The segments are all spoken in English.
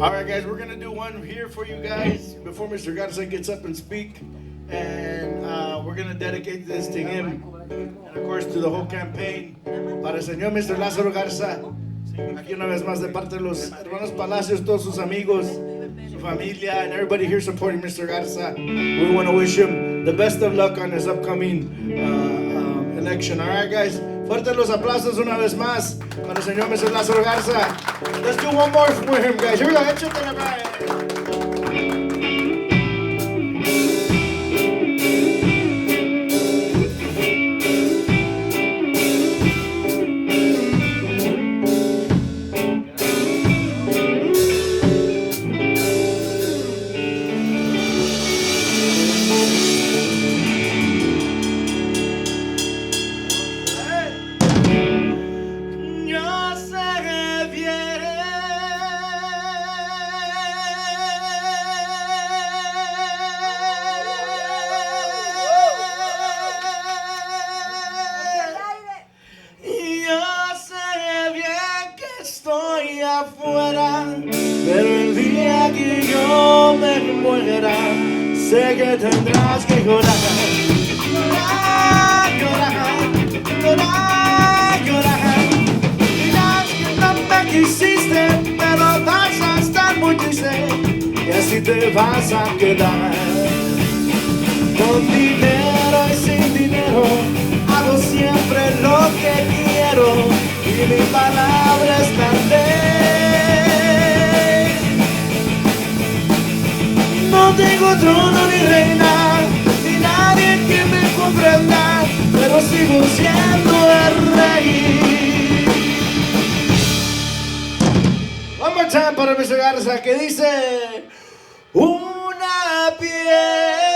All right, guys, we're gonna do one here for you guys before Mr. Garza gets up and speak, and we're gonna dedicate this to him, and of course to the whole campaign. Para el señor Mr. Lázaro Garza, aquí una vez más de parte de los hermanos Palacios, todos sus amigos, su familia, and everybody here supporting Mr. Garza. We want to wish him the best of luck on his upcoming election. All right, guys. Fuertes los aplausos una vez más para el señor Mr. Lázaro Garza. Let's do one more for him, guys. Here we go. Échatela, Brian. Afuera, pero el día que yo me muera, sé que tendrás que llorar, llorar, llorar, llorar, llorar. Dirás que no me quisiste, pero vas a estar muy triste, y así te vas a quedar. Con dinero y sin dinero, hago siempre lo que quiero, y mi palabra es la ley. No tengo trono ni reina, ni nadie que me comprenda, pero sigo siendo el rey. One more time para Mr. Garza, que dice: una piel.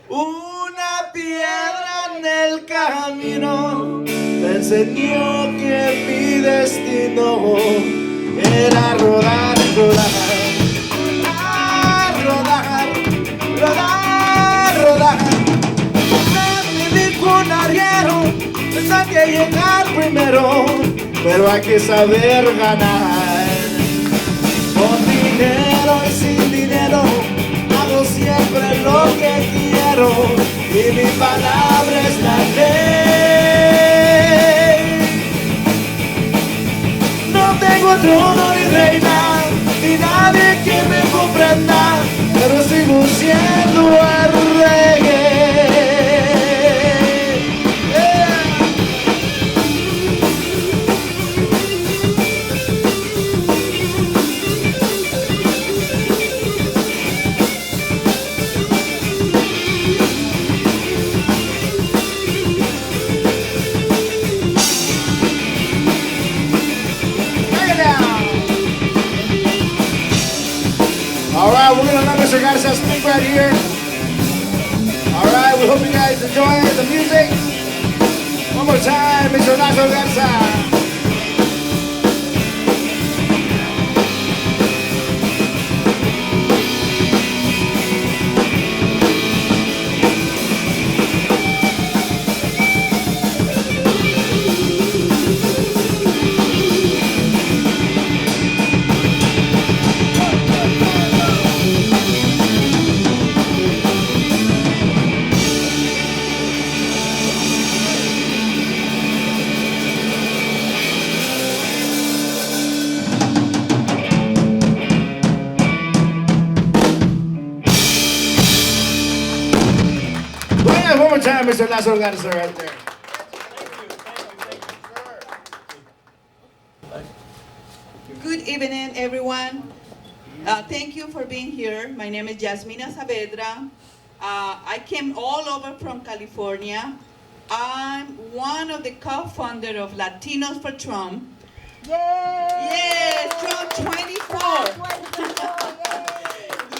Una piedra en el camino me enseñó que mi destino era rodar, rodar, rodar, rodar, rodar. Me dijo un arriero, hay que llegar primero, pero hay que saber ganar. Con dinero y sin dinero, hago siempre lo que quiero, y mi palabra es la ley. No tengo trono ni reina, ni nadie que me comprenda, pero sigo siendo el rey. Alright, we're gonna let Mr. Garza speak right here. Alright, we hope you guys enjoy the music. One more time, Mr. Lazaro Garza. One more time, Mr. Lazaro Garza, right there. Good evening, everyone. Thank you for being here. My name is Yasmina Saavedra. I came all over from California. I'm one of the co-founders of Latinos for Trump. Yay! Yes, Trump 24. 24,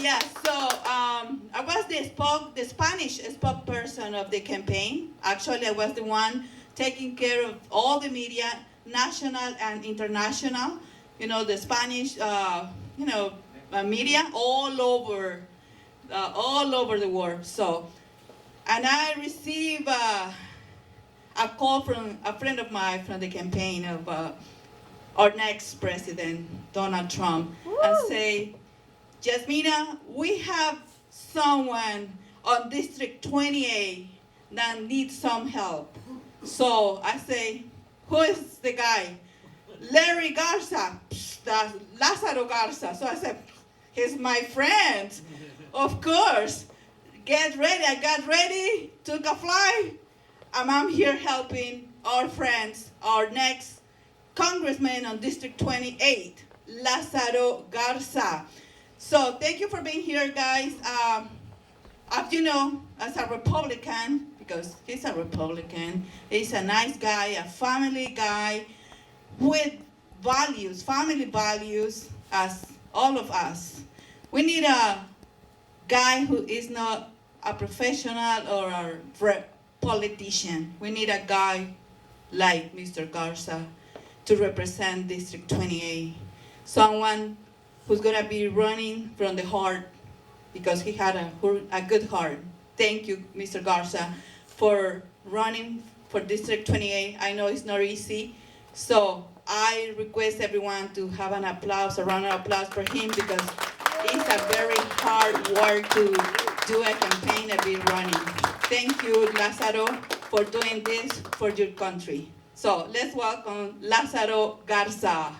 Yeah, so I was the Spanish spokesperson of the campaign. Actually, I was the one taking care of all the media, national and international. the Spanish, media all over the world. So, and I received a call from a friend of mine from the campaign of our next president, Donald Trump, and say, Jasmina, we have someone on District 28 that needs some help. So I say, who is the guy? Larry Garza, that's Lazaro Garza. So I said, he's my friend. Of course. Get ready. I got ready, took a flight, and I'm here helping our friends, our next Congressman on District 28, Lazaro Garza. So thank you for being here, guys. As you know, as a Republican, because he's a Republican, he's a nice guy, a family guy with values, family values, as all of us. We need a guy who is not a professional or a politician. We need a guy like Mr. Garza to represent District 28. Someone who's gonna be running from the heart because he had a good heart. Thank you, Mr. Garza, for running for District 28. I know it's not easy, so I request everyone to have an applause, a round of applause for him because it's a very hard work to do a campaign and be running. Thank you, Lazaro, for doing this for your country. So let's welcome Lazaro Garza.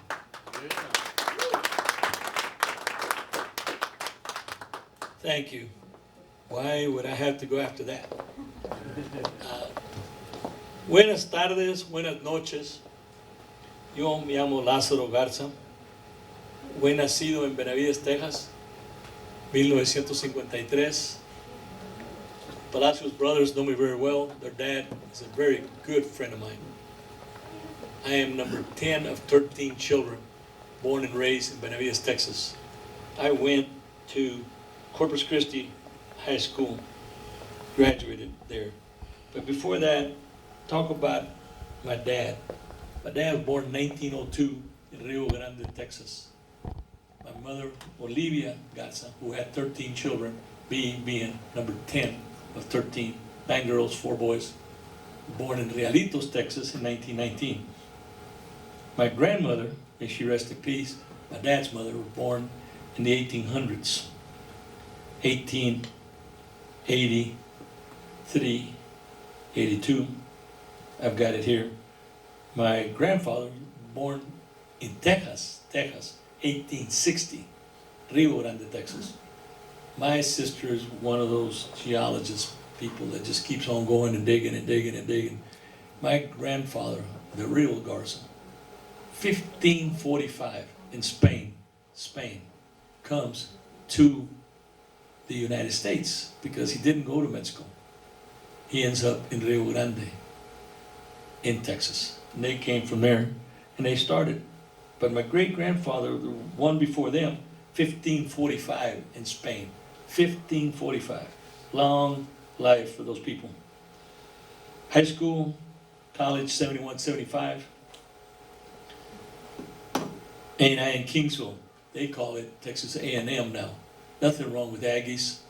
Thank you. Why would I have to go after that? Buenas tardes, buenas noches. Yo me llamo Lázaro Garza. Fui nacido en Benavides, Texas, 1953. Palacios brothers know me very well. Their dad is a very good friend of mine. I am number 10 of 13 children, born and raised in Benavides, Texas. I went to Corpus Christi High School, graduated there. But before that, talk about my dad. My dad was born in 1902 in Rio Grande, Texas. My mother, Olivia Garza, who had 13 children, being number 10 of 13, 9 girls, 4 boys, born in Realitos, Texas in 1919. My grandmother, may she rest in peace, my dad's mother, was born in the 1800s, 1883, 82. I've got it here. My grandfather, born in Texas, 1860, Rio Grande, Texas. My sister is one of those geologist people that just keeps on going and digging and digging and digging. My grandfather, the real Garza, 1545 in Spain, comes to the United States because he didn't go to Mexico. He ends up in Rio Grande, in Texas. And they came from there and they started. But my great-grandfather, the one before them, 1545 in Spain. 1545. Long life for those people. High school, college, 71, 75. A&I in Kingsville. They call it Texas A&M now. Nothing wrong with Aggies.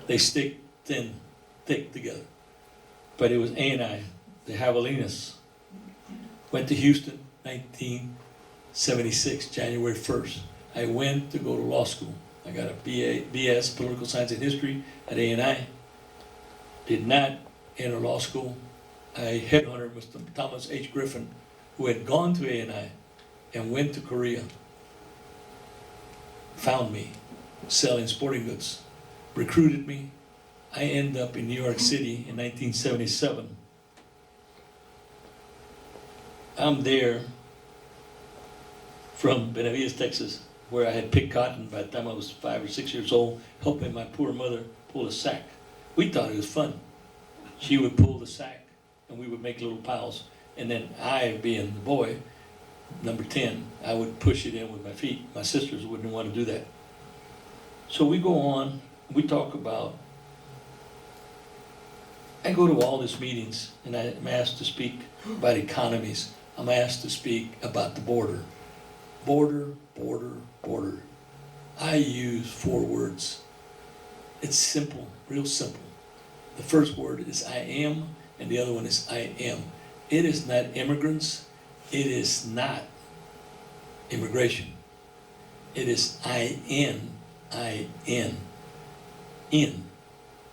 They stick thick together. But it was A&I, the Javelinas. Went to Houston, 1976, January 1st. I went to go to law school. I got a BS, Political Science and History at A&I. Did not enter law school. I headhunted Mr. Thomas H. Griffin, who had gone to A&I and went to Korea. Found me selling sporting goods, recruited me. I ended up in New York City in 1977. I'm there from Benavides, Texas, where I had picked cotton by the time I was 5 or 6 years old, helping my poor mother pull a sack. We thought it was fun. She would pull the sack, and we would make little piles. And then I, being the boy, number 10, I would push it in with my feet. My sisters wouldn't want to do that. So we go on, we talk about, I go to all these meetings, and I'm asked to speak about economies. I'm asked to speak about the border. Border, border, border. I use 4 words. It's simple, real simple. The first word is I am, and the other one is I am. It is not immigrants. It is not immigration. It is I-N. In.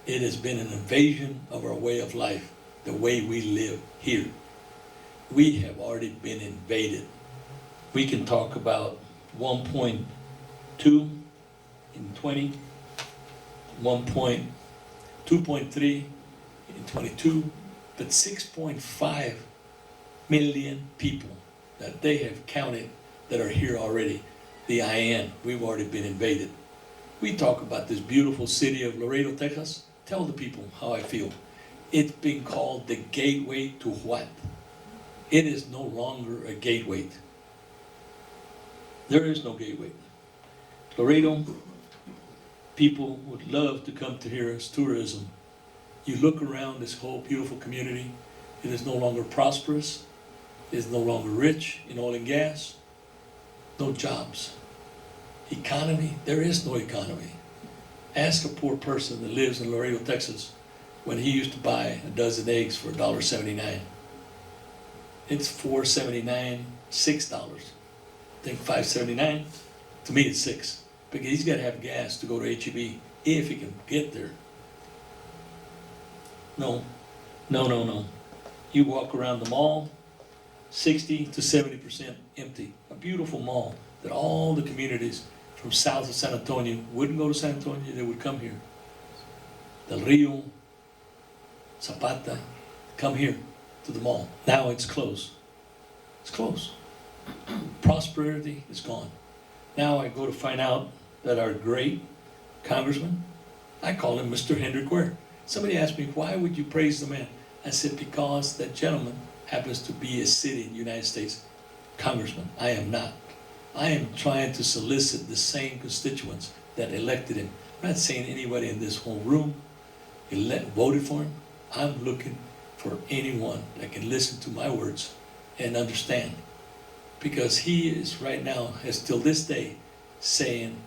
It has been an invasion of our way of life, the way we live here. We have already been invaded. We can talk about 1.2 in 20, 2.3 in 22, but 6.5 million people that they have counted that are here already. The IN, we've already been invaded. We talk about this beautiful city of Laredo, Texas. Tell the people how I feel. It's being called the gateway to what? It is no longer a gateway. There is no gateway. Laredo, people would love to come to here as tourism. You look around this whole beautiful community, it is no longer prosperous, it is no longer rich in oil and gas, no jobs. Economy, there is no economy. Ask a poor person that lives in Laredo, Texas, when he used to buy a dozen eggs for $1.79. It's $4.79, $6. I think $5.79. To me, it's $6. Because he's got to have gas to go to HEB if he can get there. No. You walk around the mall, 60 to 70% empty. A beautiful mall that all the communities from south of San Antonio wouldn't go to San Antonio, they would come here. Del Rio, Zapata, come here to the mall. Now it's closed. It's closed. Prosperity is gone. Now I go to find out that our great Congressman, I call him Mr. Hendrik Ware. Somebody asked me, why would you praise the man? I said, because that gentleman happens to be a city in the United States Congressman. I am not. I am trying to solicit the same constituents that elected him. I'm not saying anybody in this whole room voted for him. I'm looking for anyone that can listen to my words and understand. Because he is right now, has till this day, saying,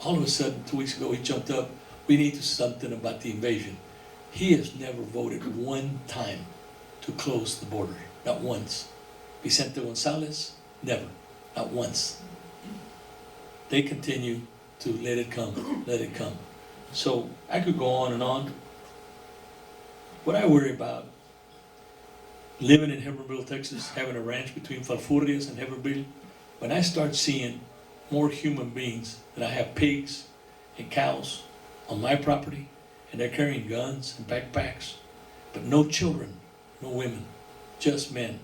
all of a sudden, 2 weeks ago, he jumped up, we need to do something about the invasion. He has never voted one time to close the border, not once. Vicente Gonzalez, never, not once. They continue to let it come, let it come. So I could go on and on. What I worry about, living in Heberville, Texas, having a ranch between Falfurrias and Heberville, when I start seeing more human beings, that I have pigs and cows on my property, and they're carrying guns and backpacks, but no children, no women, just men.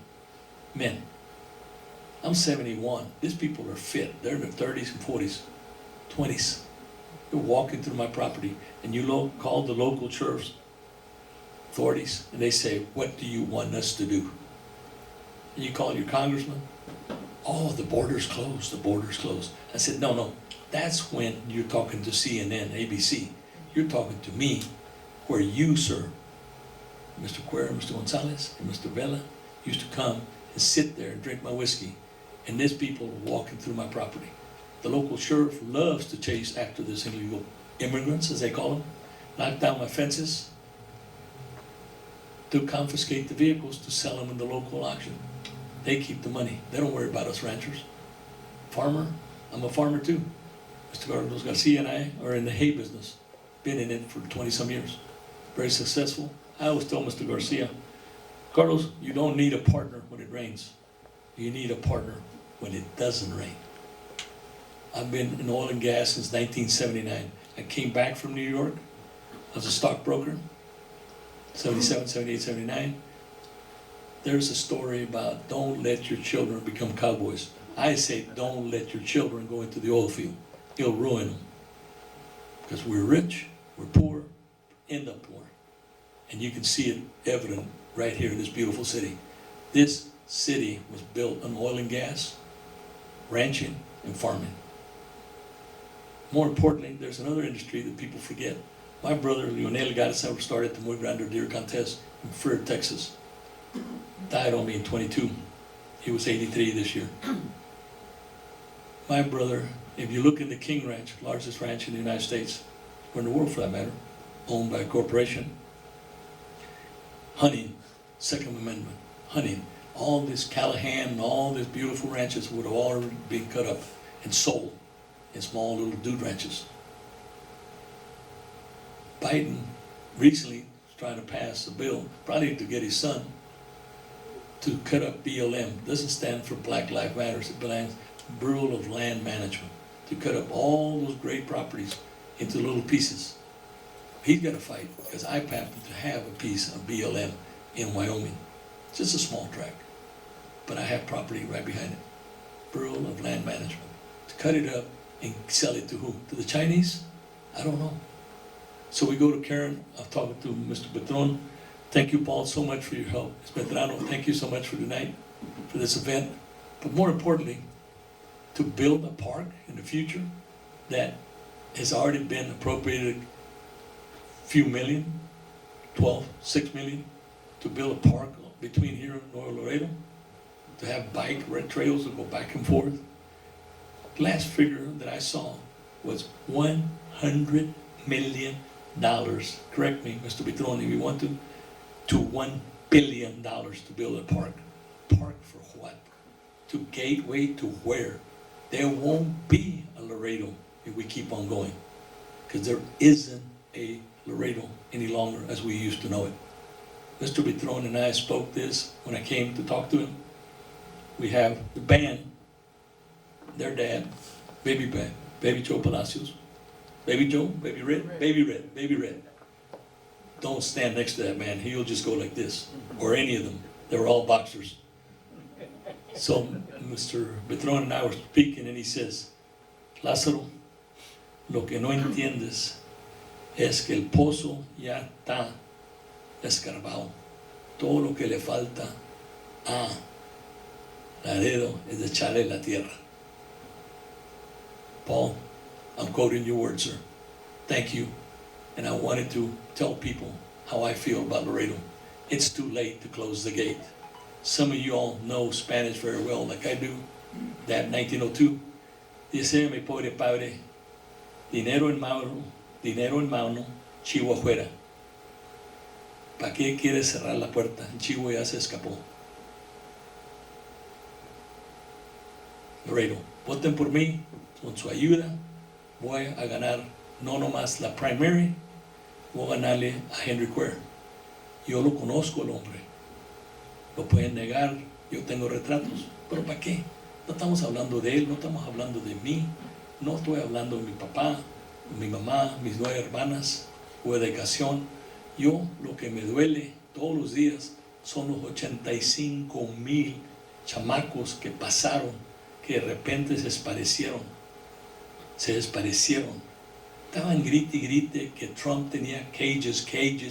Men. I'm 71. These people are fit. They're in their 30s and 40s, 20s. They're walking through my property, and you call the local sheriff's authorities, and they say, what do you want us to do? And you call your congressman, oh, the border's closed, the border's closed. I said, no, that's when you're talking to CNN, ABC. You're talking to me, where you, sir, Mr. Quer, Mr. Gonzalez, and Mr. Vela used to come and sit there and drink my whiskey. And these people are walking through my property. The local sheriff loves to chase after this illegal immigrants, as they call them, knock down my fences, to confiscate the vehicles to sell them in the local auction. They keep the money. They don't worry about us ranchers. Farmer, I'm a farmer too. Mr. Carlos Garcia and I are in the hay business. Been in it for 20 some years. Very successful. I always tell Mr. Garcia, Carlos, you don't need a partner when it rains. You need a partner when it doesn't rain. I've been in oil and gas since 1979. I came back from New York. I was a stockbroker, 77, 78, 79. There's a story about don't let your children become cowboys. I say don't let your children go into the oil field. It'll ruin them. Because we're rich, we're poor, end up poor. And you can see it evident right here in this beautiful city. This city was built on oil and gas, ranching, and farming. More importantly, there's another industry that people forget. My brother, Leonel Garza, started the Muy Grande Deer Contest in Freer, Texas. Died on me in 22. He was 83 this year. My brother, if you look in the King Ranch, largest ranch in the United States, or in the world for that matter, owned by a corporation, hunting, Second Amendment, hunting, all this Callahan and all these beautiful ranches would have all been cut up and sold in small little dude ranches. Biden recently was trying to pass a bill, probably to get his son, to cut up BLM. Doesn't stand for Black Lives Matter. It belongs Bureau of Land Management, to cut up all those great properties into little pieces. He's got to fight because I happen to have a piece of BLM in Wyoming. It's just a small tract, but I have property right behind it. Bureau of Land Management. To cut it up and sell it to who? To the Chinese? I don't know. So we go to Karen. I've talked to Mr. Petron. Thank you, Paul, so much for your help. Ms. Medrano, thank you so much for tonight, for this event. But more importantly, to build a park in the future that has already been appropriated a few million, 6 million, to build a park between here and North Laredo, to have bike trails that go back and forth. The last figure that I saw was $100 million. Correct me, Mr. Petron, if you want to $1 billion to build a park. Park for what? To gateway to where? There won't be a Laredo if we keep on going, because there isn't a Laredo any longer as we used to know it. Mr. Petron and I spoke this when I came to talk to him. We have the band, their dad, Baby Joe Palacios, Baby Joe, Baby Red, Baby Red, Baby Red. Don't stand next to that man. He'll just go like this, or any of them. They were all boxers. So Mr. Petron and I were speaking, and he says, Lázaro, lo que no entiendes es que el pozo ya está escarbado. Todo lo que le falta a Laredo es de echarle la tierra. Paul, I'm quoting your words, sir. Thank you. And I wanted to tell people how I feel about Laredo. It's too late to close the gate. Some of you all know Spanish very well, like I do. That 1902. Dice mi pobre padre, dinero en mano, chivo afuera. ¿Para qué quieres cerrar la puerta? El chivo ya se escapó. Laredo, voten por mí, con su ayuda voy a ganar no nomás la primary, voy a ganarle a Henry Quare. Yo lo conozco el hombre. Lo pueden negar, yo tengo retratos, pero ¿para qué? No estamos hablando de él, no estamos hablando de mí, no estoy hablando de mi papá, mi mamá, mis 9 hermanas o educación. Yo lo que me duele todos los días son los 85,000 chamacos que pasaron, que de repente se desaparecieron. Estaban grite y grite que Trump tenía cages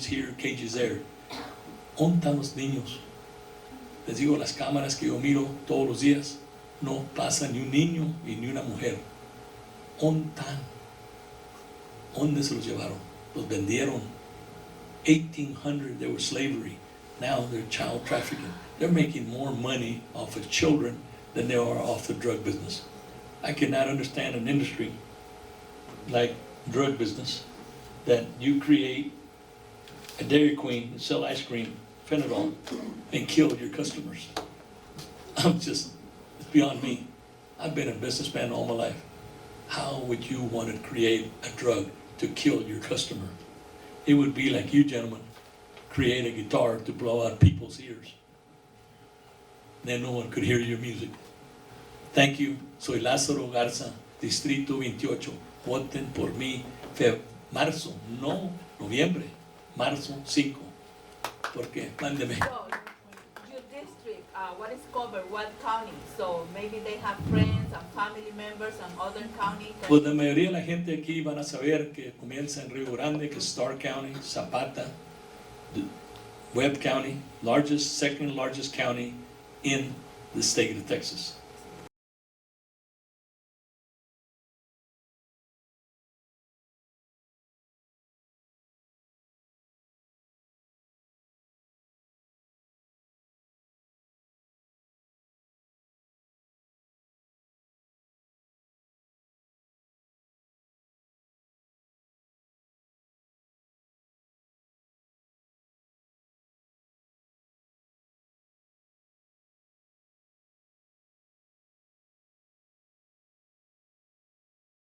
here, cages there. ¿Dónde están los niños? Les digo, las cámaras que yo miro todos los días, no pasa ni un niño y ni una mujer. ¿Dónde están? ¿Dónde se los llevaron? Los vendieron. 1800, they were slavery. Now they're child trafficking. They're making more money off of children than they are off the drug business. I cannot understand an industry like drug business that you create a Dairy Queen and sell ice cream, fentanyl, and kill your customers. It's beyond me. I've been a businessman all my life. How would you want to create a drug to kill your customer? It would be like you gentlemen create a guitar to blow out people's ears. Then no one could hear your music. Thank you. Soy Lázaro Garza, Distrito 28. Voten por mí. Marzo, no noviembre, marzo 5. Porque, mándeme. So, your district, what is covered, what county? So maybe they have friends and family members and other counties. Pues la mayoría de la gente aquí van a saber que comienza en Rio Grande, que es Starr County, Zapata, Webb County, second largest county in the state of Texas.